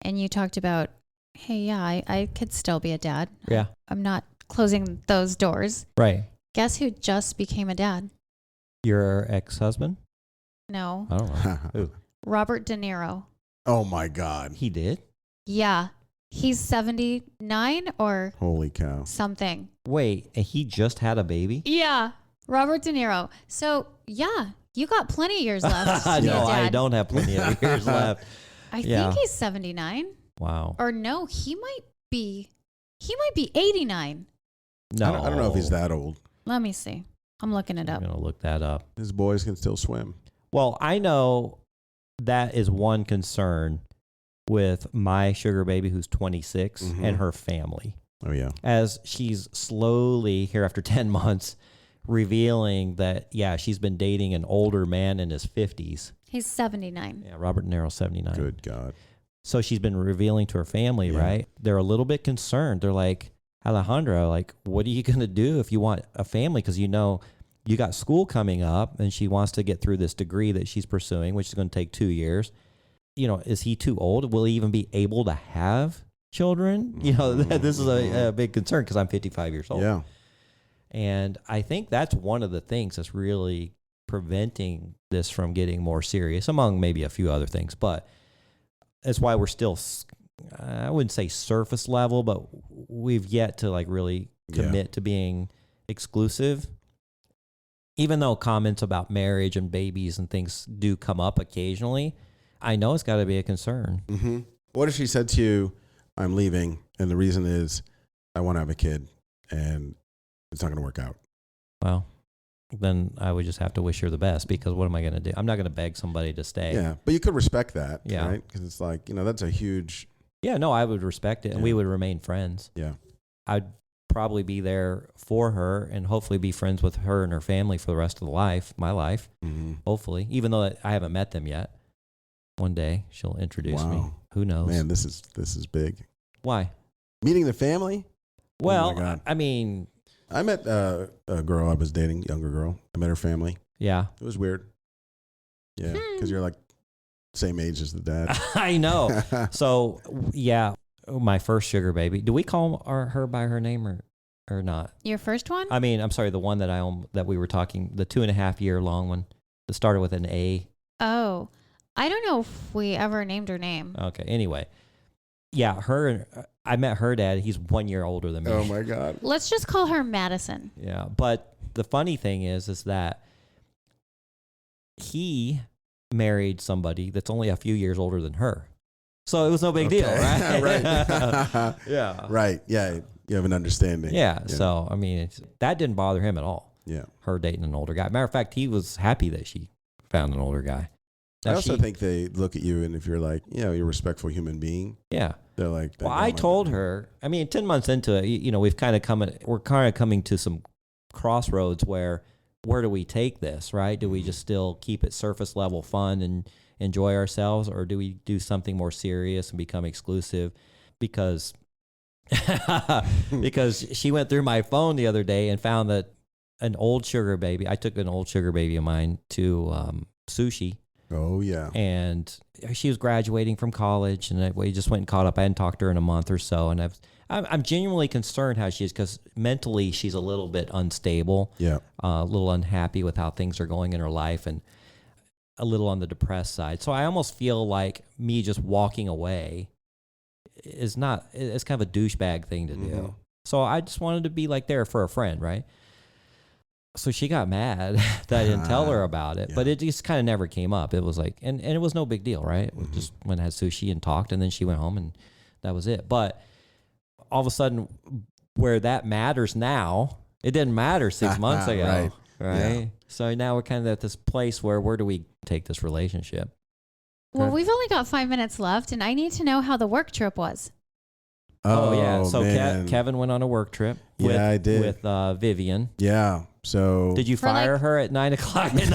and you talked about, hey, yeah, I could still be a dad. Yeah. I'm not closing those doors. Right. Guess who just became a dad? Your ex-husband? No. I don't know. Who? Robert De Niro. Oh my God. He did? Yeah. He's 79 or Holy cow. something. Wait, and he just had a baby? Yeah. Robert De Niro. So, yeah, you got plenty of years left to be a No, dad. I don't have plenty of years left. I Yeah. think he's 79. Wow. Or no, he might be 89. No. I don't know if he's that old. Let me see. I'm looking it I'm up. going to look that up. His boys can still swim. Well, I know that is one concern with my sugar baby who's 26 Mhm. and her family. Oh, yeah. As she's slowly, here after 10 months, revealing that, yeah, she's been dating an older man in his 50s. He's 79. Yeah, Robert De Niro, 79. Good God. So she's been revealing to her family, Yeah. right? They're a little bit concerned. They're like, Alejandro, like, what are you going to do if you want a family? Because you know you got school coming up and she wants to get through this degree that she's pursuing, which is going to take 2 years. You know, is he too old? Will he even be able to have children? You know, this is a big concern because I'm 55 years old. Yeah. And I think that's one of the things that's really preventing this from getting more serious, among maybe a few other things. But that's why we're still, I wouldn't say surface level, but we've yet to like really commit to being exclusive. Even though comments about marriage and babies and things do come up occasionally, I know it's got to be a concern. Mm-hmm. What if she said to you, I'm leaving, and the reason is I want to have a kid, and it's not going to work out? Well, then I would just have to wish her the best, because what am I going to do? I'm not going to beg somebody to stay. Yeah, but you could respect that, Yeah. right? Because it's like, that's a huge... Yeah, no, I would respect it, and Yeah. we would remain friends. Yeah. I'd probably be there for her and hopefully be friends with her and her family for the rest of my life, Mm-hmm. hopefully, even though I haven't met them yet. One day she'll introduce me. Wow. Who knows? Man, this is big. Why? Meeting the family? Well, my God. I mean, I met a girl I was dating, younger girl. I met her family. yeah. It was weird. Yeah, because you're like same age as the dad. I know. So, yeah, my first sugar baby. Do we call her by her name or not? Your first one? I mean, I'm sorry, the one that we were talking, the 2.5 year long one that started with an A. Oh, I don't know if we ever named her name. Okay. Anyway, yeah, I met her dad. He's 1 year older than me. Oh my God. Let's just call her Madison. Yeah. But the funny thing is that he married somebody that's only a few years older than her. So it was no big deal, right? Right. Yeah. Right. Yeah. You have an understanding. Yeah. So, I mean, that didn't bother him at all. Yeah. Her dating an older guy. Matter of fact, he was happy that she found an older guy. I Now also think they look at you, and if you're like, you're a respectful human being, yeah. they're like, Well, I told her, I mean, 10 months into it, we're kind of coming to some crossroads where do we take this, right? Do we just still keep it surface level fun and enjoy ourselves, or do we do something more serious and become exclusive? Because she went through my phone the other day and found that I took an old sugar baby of mine to sushi. Oh, yeah. And she was graduating from college, and we just went and caught up. I hadn't talked to her in a month or so, and I'm genuinely concerned how she is, because mentally she's a little bit unstable, Yeah. a little unhappy with how things are going in her life, and a little on the depressed side. So I almost feel like me just walking away it's kind of a douchebag thing to do. Mhm. So I just wanted to be like there for a friend, right? So she got mad that I didn't tell her about it, but it just kind of never came up. It was like, and it was no big deal, right? We just went and had sushi and talked, and then she went home, and that was it. But all of a sudden, where that matters now, it didn't matter 6 months ago, right? Yeah. So now we're kind of at this place where do we take this relationship? Well, we've only got 5 minutes left, and I need to know how the work trip was. Oh yeah. So man. Kevin went on a work trip. Yeah, I did. With Vivian. Yeah. So Did you For fire like- her at 9:00 at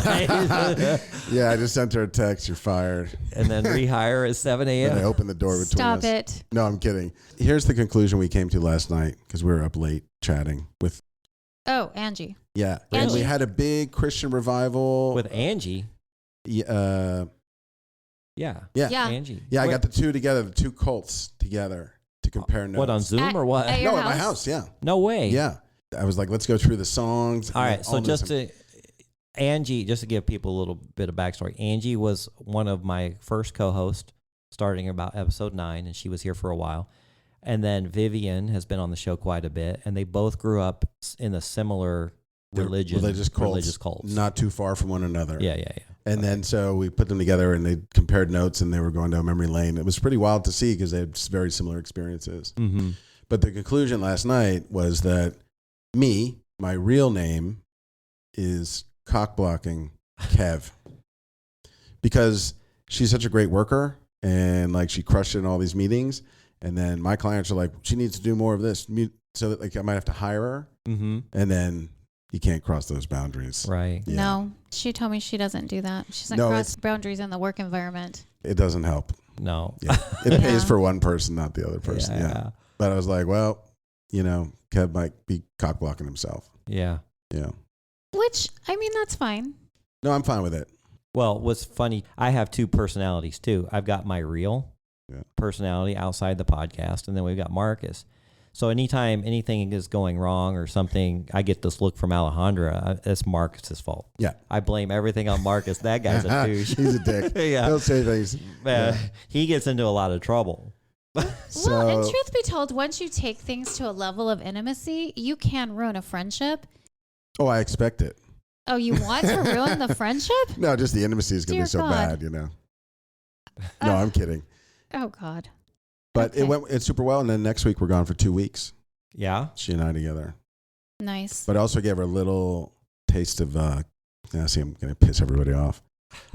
night yeah, I just sent her a text. You're fired. and then rehire at 7 And I a.m.? opened the door between Stop us. it. No, I'm kidding. Here's the conclusion we came to last night because we were up late chatting with Oh, Angie. Yeah. And we Angie. had a big Christian revival. With Angie. Yeah. Yeah. Yeah. Angie. Yeah, I Wait, got the two cults together to compare notes. what, on Zoom or what? at your No, at my house? house, yeah. No way. Yeah. I was like, let's go through the songs. All right. So this. Angie, just to give people a little bit of backstory, Angie was one of my first co-hosts starting about episode 9, and she was here for a while. And then Vivian has been on the show quite a bit, and they both grew up in a similar religious cults. Not too far from one another. Yeah. And then so we put them together and they compared notes and they were going down memory lane. It was pretty wild to see because they had very similar experiences. Mm-hmm. But the conclusion last night was that my real name is Cockblocking Kev, because she's such a great worker and like she crushed it in all these meetings. And then my clients are like, she needs to do more of this, so that like I might have to hire her. Mm-hmm. And then you can't cross those boundaries. Right. Yeah. No, she told me she doesn't do that. She doesn't cross boundaries in the work environment. It doesn't help. No. Yeah. It pays Yeah. for one person, not the other person. Yeah. But I was like, well, Kev might be cock blocking himself. Yeah. Yeah. Which, I mean, that's fine. No, I'm fine with it. Well, what's funny, I have two personalities too. I've got my real personality outside the podcast, and then we've got Marcus. So anytime anything is going wrong or something, I get this look from Alejandra. It's Marcus's fault. Yeah. I blame everything on Marcus. That guy's a douche. He's a dick. Yeah. He'll say things. He gets into a lot of trouble. So, Well, and truth be told, once you take things to a level of intimacy, you can ruin a friendship. I expect it. Oh, you want to ruin the friendship? No, just the intimacy is going to be Dear so God. bad, No, I'm kidding. Oh, God. But Okay. it's super well. And then next week we're gone for 2 weeks. Yeah. She and I together. Nice. But I also gave her a little taste of, see, I'm going to piss everybody off.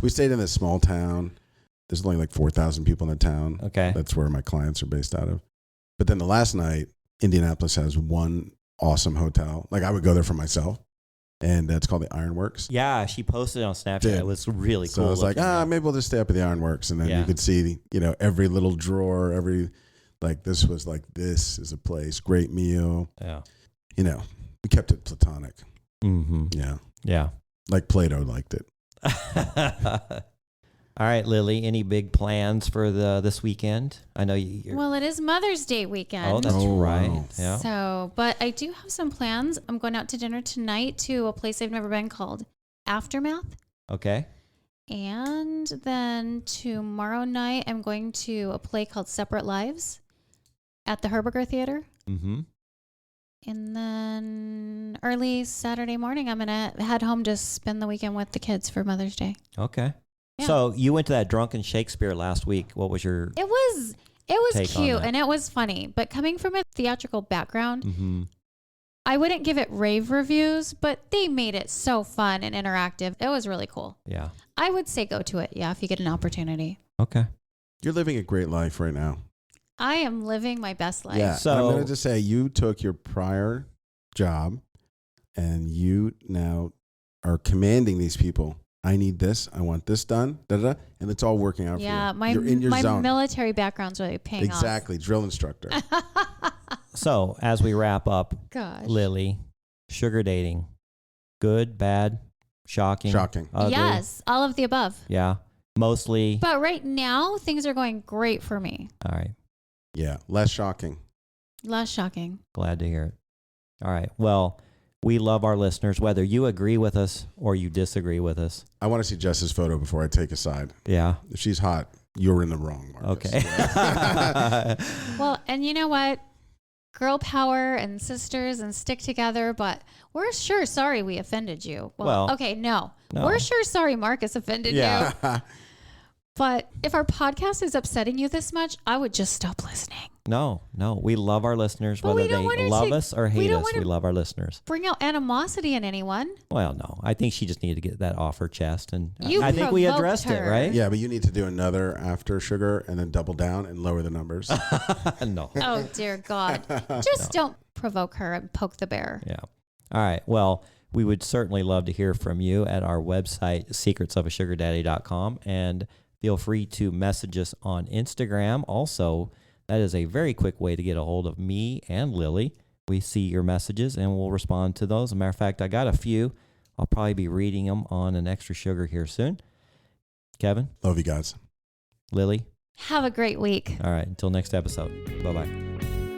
We stayed in this small town. There's only like 4,000 people in the town. Okay. That's where my clients are based out of. But then the last night, Indianapolis has one awesome hotel. Like I would go there for myself. And it's called the Ironworks. Yeah, she posted on Snapchat. Dude. It was really So cool. I was like, looking. maybe we'll just stay up at the Ironworks. And then you could see, every little drawer, this was like, this is a place, great meal. Yeah. We kept it platonic. Mm-hmm. Yeah. Yeah. Like Plato liked it. All right, Lily, any big plans for this weekend? I know you're... Well, it is Mother's Day weekend. Oh, that's right. wow. Yeah. So, but I do have some plans. I'm going out to dinner tonight to a place I've never been called Aftermath. Okay. And then tomorrow night, I'm going to a play called Separate Lives at the Herberger Theater. Mm-hmm. And then early Saturday morning, I'm going to head home to spend the weekend with the kids for Mother's Day. Okay. Yeah. So you went to that Drunken Shakespeare last week. What was your... It was Take on cute that. and it was funny. But coming from a theatrical background, Mm-hmm. I wouldn't give it rave reviews, but they made it so fun and interactive. It was really cool. Yeah. I would say go to it, if you get an opportunity. Okay. You're living a great life right now. I am living my best life. Yeah. So- I'm going to just say you took your prior job and you now are commanding these people. I need this. I want this done. Da-da-da, and it's all working out Yeah, for you. You're in your my zone. military background's really paying Exactly. Drill instructor. off. So as we wrap up, Gosh. Lily, sugar dating, good, bad, shocking, Shocking. ugly? Yes, all of the above. Yeah. Mostly. But right now, things are going great for me. All right. Yeah. Less shocking. Less shocking. Glad to hear it. All right. Well, we love our listeners, whether you agree with us or you disagree with us. I want to see Jess's photo before I take a side. Yeah. If she's hot, you're in the wrong, Marcus. Okay. Well, and you know what? Girl power and sisters and stick together, but we're sure sorry we offended you. Well, okay, no. no. We're sure sorry Marcus offended you. Yeah. But if our podcast is upsetting you this much, I would just stop listening. No. We love our listeners, But we whether don't want they her love to- us or we hate don't us. want to- We love our listeners. Bring out animosity in anyone. Well, no. I think she just needed to get that off her chest. And You I think we provoked addressed it, her. right? Yeah, but you need to do another after sugar and then double down and lower the numbers. No. Oh, dear God. Just don't provoke her and poke the bear. Yeah. All right. Well, we would certainly love to hear from you at our website, secretsofasugardaddy.com. And feel free to message us on Instagram. Also, that is a very quick way to get a hold of me and Lily. we see your messages and we'll respond to those. As a matter of fact, I got a few. I'll probably be reading them on an Extra Sugar here soon. Kevin? Love you guys. Lily? Have a great week. All right. Until next episode. Bye-bye.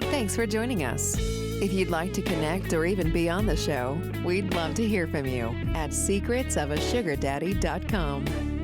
Thanks for joining us. If you'd like to connect or even be on the show, we'd love to hear from you at secretsofasugardaddy.com.